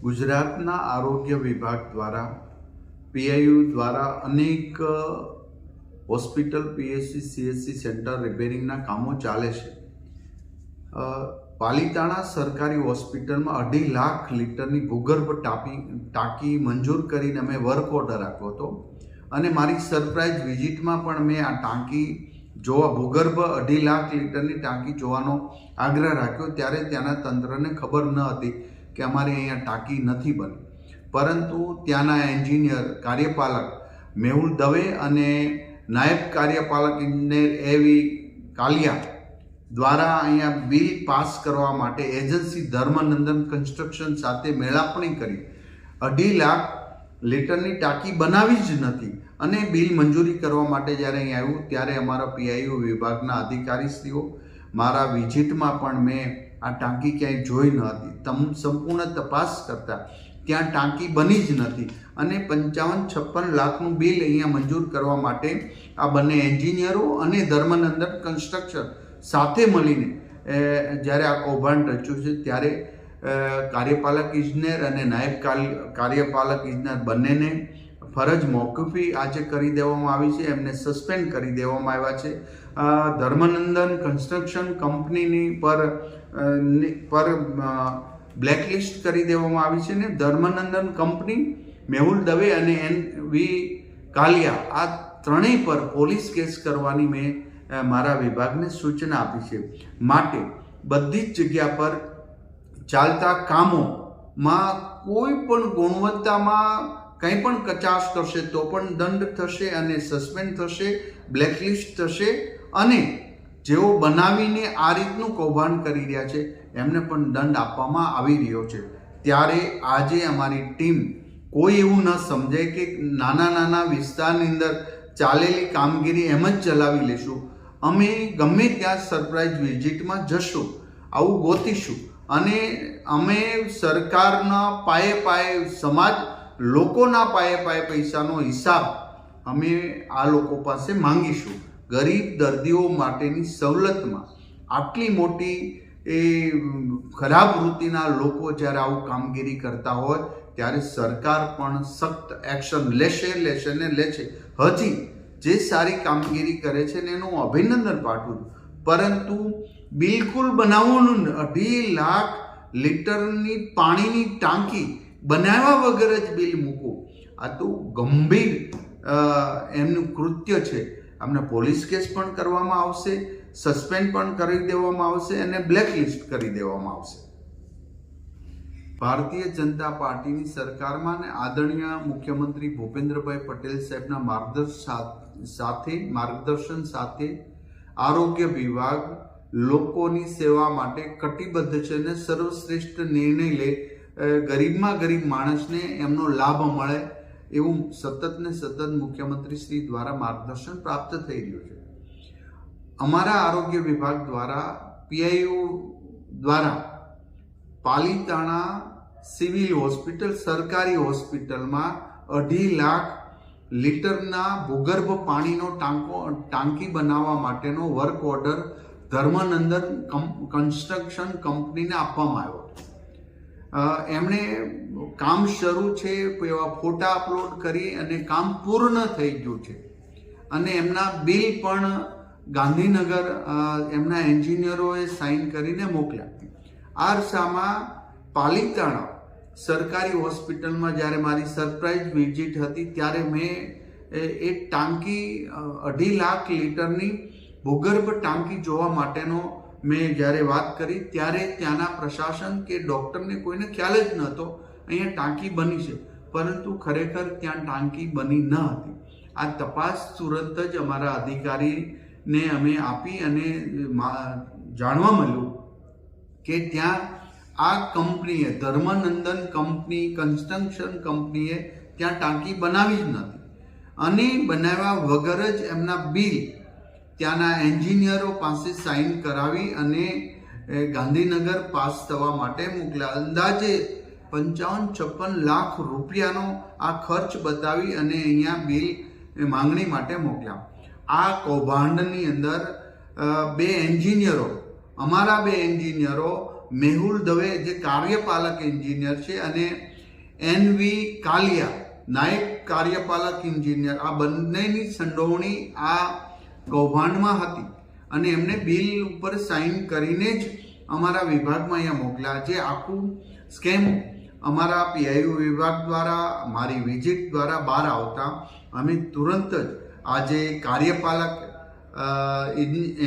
ગુજરાતના આરોગ્ય વિભાગ દ્વારા પીઆઈયુ દ્વારા અનેક હોસ્પિટલ, પીએચસી, સીએચસી સેન્ટર રિપેરિંગના કામો ચાલે છે. પાલિતાણા સરકારી હોસ્પિટલમાં 2.5 લાખ લીટરની ભૂગર્ભ ટાંકી મંજૂર કરીને અમે વર્ક ઓર્ડર આપ્યો હતો અને મારી સરપ્રાઇઝ વિઝિટમાં પણ મેં આ ટાંકી જોવા, ભૂગર્ભ 2.5 લાખ લીટરની ટાંકી જોવાનો આગ્રહ રાખ્યો. ત્યારે ત્યાંના તંત્રને ખબર ન હતી કે અમારે અહીંયા ટાંકી નથી બની, પરંતુ ત્યાંના એન્જિનિયર કાર્યપાલક મેહુલ દવે અને નાયબ કાર્યપાલક ઇજનેર એવી કાલિયા દ્વારા અહીંયા બિલ પાસ કરવા માટે એજન્સી ધર્મનંદન કન્સ્ટ્રક્શન સાથે મેળાપણી કરી 2.5 લાખ લીટરની ટાંકી બનાવી જ નથી અને બિલ મંજૂરી કરવા માટે જ્યારે અહીં આવ્યું ત્યારે અમારા પીઆઈયુ વિભાગના અધિકારીશ્રીઓ મારા વિઝિટમાં પણ મેં આ ટાંકી ક્યાંય જોઈ ન હતી. સંપૂર્ણ તપાસ કરતા ત્યાં ટાંકી બની જ નથી અને 55-56 લાખનું બિલ અહીંયા મંજૂર કરવા માટે આ બંને એન્જિનિયરો અને ધર્મનંદન કન્સ્ટ્રક્શન સાથે મળીને જ્યારે આ કૌભાંડ રચ્યું છે, ત્યારે કાર્યપાલક ઇજનેર અને નાયબ કાર્યપાલક ઇજનેર બંનેને ફરજ મોકૂફી આજે કરી દેવામાં આવી છે. એમને સસ્પેન્ડ કરી દેવામાં આવ્યા છે. ધર્મનંદન કન્સ્ટ્રક્શન કંપનીની પર બ્લેકલિસ્ટ કરી દેવામાં આવી છે ને ધર્મનંદન કંપની, મેહુલ દવે અને એનવી કાલિયા આ ત્રણેય પર પોલીસ કેસ કરવાની મેં મારા વિભાગને સૂચના આપી છે. માટે બધી જ જગ્યા પર ચાલતા કામોમાં કોઈ પણ ગુણવત્તામાં કંઈ પણ કચાશ કરશે તો પણ દંડ થશે અને સસ્પેન્ડ થશે, બ્લેકલિસ્ટ થશે અને જેઓ બનાવીને આ રીતનું કૌભાંડ કરી રહ્યા છે એમને પણ દંડ આપવામાં આવી રહ્યો છે. ત્યારે આજે અમારી ટીમ કોઈ એવું ન સમજે કે નાના નાના વિસ્તારની અંદર ચાલેલી કામગીરી એમ જ ચલાવી લેશું. અમે ગમે ત્યાં સરપ્રાઇઝ વિઝિટમાં જશું, આવું ગોતીશું અને અમે સરકારના પાયે સમાજ લોકોના પાયે પૈસાનો હિસાબ અમે આ લોકો પાસે માંગીશું. ગરીબ દર્દીઓ માટેની સવલતમાં આટલી મોટી ખરાબ વૃત્તિના લોકો જ્યારે આવું કામગીરી કરતા હોય ત્યારે સરકાર પણ સખ્ત એક્શન લેશે ને લે છે. હજી જે સારી કામગીરી કરે છે ને એનું અભિનંદન પાઠવું, પરંતુ બિલકુલ બનાવવાનું 2.5 લાખ લીટરની પાણીની ટાંકી બનાવ્યા વગર જ બિલ મૂકો, આ તો ગંભીર એમનું કૃત્ય છે. અમને પોલીસ કેસ પણ કરવામાં આવશે, સસ્પેન્ડ પણ કરી દેવામાં આવશે અને બ્લેકલિસ્ટ કરી દેવામાં આવશે. ભારતીય જનતા પાર્ટીની સરકારમાં અને આદરણીય મુખ્યમંત્રી ભૂપેન્દ્રભાઈ પટેલ સાહેબના માર્ગદર્શન સાથે આરોગ્ય વિભાગ લોકોની સેવા માટે કટિબદ્ધ છે અને સર્વશ્રેષ્ઠ નિર્ણય લે, ગરીબમાં ગરીબ માણસને એમનો લાભ મળે એવું સતત મુખ્યમંત્રી શ્રી દ્વારા માર્ગદર્શન પ્રાપ્ત થઈ રહ્યું છે. અમારા આરોગ્ય વિભાગ દ્વારા પીઆઈયુ દ્વારા પાલિતાણા સિવિલ હોસ્પિટલ, સરકારી હોસ્પિટલમાં 2.5 લાખ લીટરના ભૂગર્ભ પાણીનો ટાંકી બનાવવા માટેનો વર્ક ઓર્ડર ધર્મનંદન કન્સ્ટ્રક્શન કંપનીને આપવામાં આવ્યો. એમણે કામ શરૂ છે, એવા ફોટા અપલોડ કરી અને કામ પૂર્ણ થઈ ગયું છે અને એમના બિલ પણ ગાંધીનગર એમના એન્જિનિયરોએ સાઇન કરીને મોકલ્યા. આ અરસામાં પાલિતાણા સરકારી હોસ્પિટલમાં જ્યારે મારી સરપ્રાઇઝ વિઝિટ હતી ત્યારે મેં એ ટાંકી 2.5 લાખ લીટરની ભૂગર્ભ ટાંકી જોવા માટેનો મેં જ્યારે વાત કરી ત્યારે ત્યાંના પ્રશાસન કે ડૉક્ટરને કોઈને ખ્યાલ જ નહોતો અહીંયા ટાંકી બની છે, પરંતુ ખરેખર ત્યાં ટાંકી બની ન હતી. આ તપાસ તુરંત જ અમારા અધિકારીને અમે આપી અને જાણવા મળ્યું કે ત્યાં આ કંપનીએ, ધર્મનંદન કંપની, કન્સ્ટ્રક્શન કંપનીએ ત્યાં ટાંકી બનાવી જ નથી અને બનાવ્યા વગર જ એમના બિલ ત્યાંના એન્જિનિયરો પાસે સાઇન કરાવી અને ગાંધીનગર પાસ થવા માટે મોકલ્યા. અંદાજે 55-56 લાખ રૂપિયાનો આ ખર્ચ બતાવી અને અહીંયા બિલ માંગણી માટે મોકલ્યા. આ કૌભાંડની અંદર અમારા બે એન્જિનિયરો મેહુલ દવે જે કાર્યપાલક એન્જિનિયર છે અને એનવી કાલિયા નાયબ કાર્યપાલક એન્જિનિયર, આ બંનેની સંડોવણી આ કૌભાંડમાં હતી અને એમને બિલ ઉપર સાઇન કરીને જ અમારા વિભાગમાં અહીંયા મોકલ્યા. જે આખું સ્કેમ અમારા પીઆઈયુ વિભાગ દ્વારા મારી વિઝિટ દ્વારા બહાર આવતા અમે તુરંત જ આજે કાર્યપાલક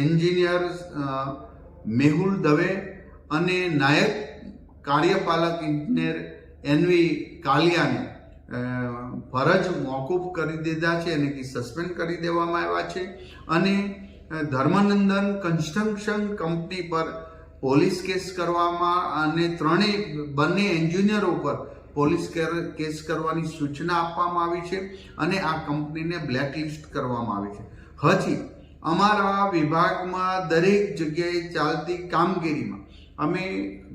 એન્જિનિયર મેહુલ દવે અને નાયક કાર્યપાલક એન્જિનિયર એનવી કાલિયાને ફરજ મોકૂફ કરી દીધા છે અને સસ્પેન્ડ કરી દેવામાં આવ્યા છે. અને ધર્મનંદન કન્સ્ટ્રક્શન કંપની પર પોલીસ કેસ કરવામાં અને બંને એન્જિનિયરો પર પોલીસ કેસ કરવાની સૂચના આપવામાં આવી છે અને આ કંપનીને બ્લેકલિસ્ટ કરવામાં આવી છે. હજી અમારા વિભાગમાં દરેક જગ્યાએ ચાલતી કામગીરીમાં અમે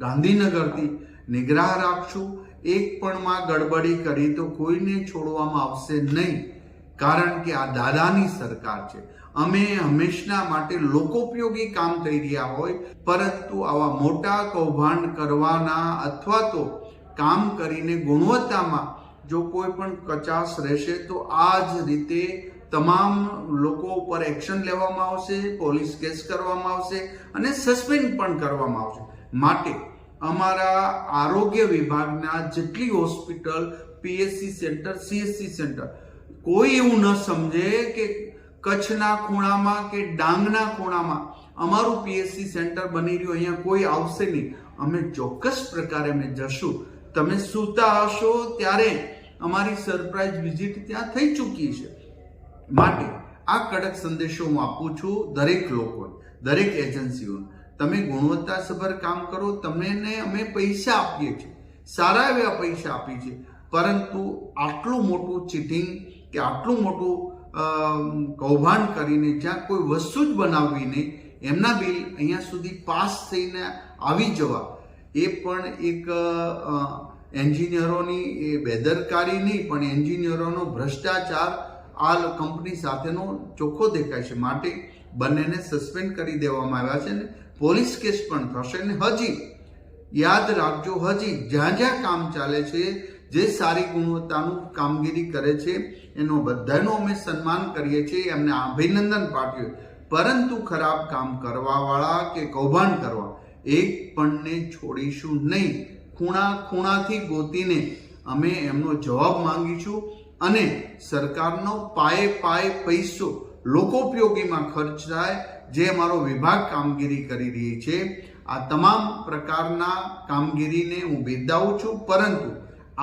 ગાંધીનગરથી નિગ્રહ રાખશું. એક પણ માં ગડબડી કરી તો કોઈને છોડવામાં આવશે નહીં, કારણ કે આ દાદાની સરકાર છે. અમે હંમેશા માટે લોકોપયોગી કામ થઈ રહ્યા હોય, પરંતુ આવા મોટા કૌભાંડ કરવાના અથવા તો કામ કરીને ગુણવત્તામાં જો કોઈ પણ કચાશ રહેશે તો આ જ રીતે તમામ લોકો ઉપર એક્શન લેવામાં આવશે, પોલીસ કેસ કરવામાં આવશે અને સસ્પેન્ડ પણ કરવામાં આવશે. માટે અમારા આરોગ્ય વિભાગના જેટલી hospital, PHC centre, CHC centre, કોઈ એવું ન સમજે કે કચ્છના ખૂણામાં કે ડાંગના ખૂણામાં અમારું પીએચસી સેન્ટર બની રહ્યું, અહીંયા કોઈ આવશે નહીં. અમે ચોક્કસ પ્રકારે અમે જશું. તમે સૂતા હશો ત્યારે અમારી સરપ્રાઇઝ વિઝિટ ત્યાં થઈ ચૂકી છે. માટે આ કડક સંદેશો હું આપું છું દરેક લોકોને, દરેક એજન્સીઓને. તમે ગુણવત્તાસભર કામ કરો, તમને અમે પૈસા આપીએ છીએ, સારા એવા પૈસા આપીએ છીએ, પરંતુ આટલું મોટું ચીટિંગ કે આટલું મોટું કૌભાંડ કરીને જ્યાં કોઈ વસ્તુ જ બનાવવી નહીં, એમના બિલ અહીંયા સુધી પાસ થઈને આવી જવા, એ પણ એક એન્જિનિયરોની એ બેદરકારી નહીં પણ એન્જિનિયરોનો ભ્રષ્ટાચાર આ કંપની સાથેનો ચોખ્ખો દેખાય છે. માટે બંનેને સસ્પેન્ડ કરી દેવામાં આવ્યા છે ને પોલીસ કેસ પણ થશે. ને હજી યાદ રાખજો, હજી જ્યાં જ્યાં કામ ચાલે છે, જે સારી ગુણવત્તાનું કામગીરી કરે છે એનો બધાનો અમે સન્માન કરીએ છીએ, એમને અભિનંદન પાઠવીએ, પરંતુ ખરાબ કામ કરવાવાળા કે કૌભાંડ કરવા એક પણને છોડીશું નહીં. ખૂણા ખૂણાથી ગોતીને અમે એમનો જવાબ માંગીશું અને સરકારનો પાયે પૈસો લોકોપયોગીમાં ખર્ચ થાય, જે અમારો વિભાગ કામગીરી કરી રહી છે. આ તમામ પ્રકારના કામગીરીને હું બિરદાવું છું, પરંતુ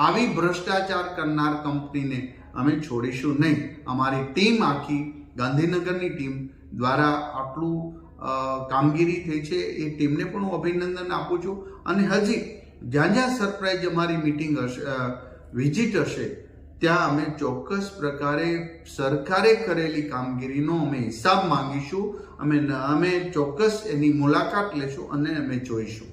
આવી ભ્રષ્ટાચાર કરનાર કંપનીને અમે છોડીશું નહીં. અમારી ટીમ, આખી ગાંધીનગરની ટીમ દ્વારા આટલું કામગીરી થઈ છે, એ ટીમને પણ હું અભિનંદન આપું છું. અને હજી જ્યાં જ્યાં સરપ્રાઇઝ અમારી મિટિંગ હશે, વિઝિટ હશે, ત્યાં અમે ચોક્કસ પ્રકારે સરકારે કરેલી કામગીરીનો અમે હિસાબ માંગીશું. અમે ચોક્કસ એની મુલાકાત લેશું અને અમે જોઈશું.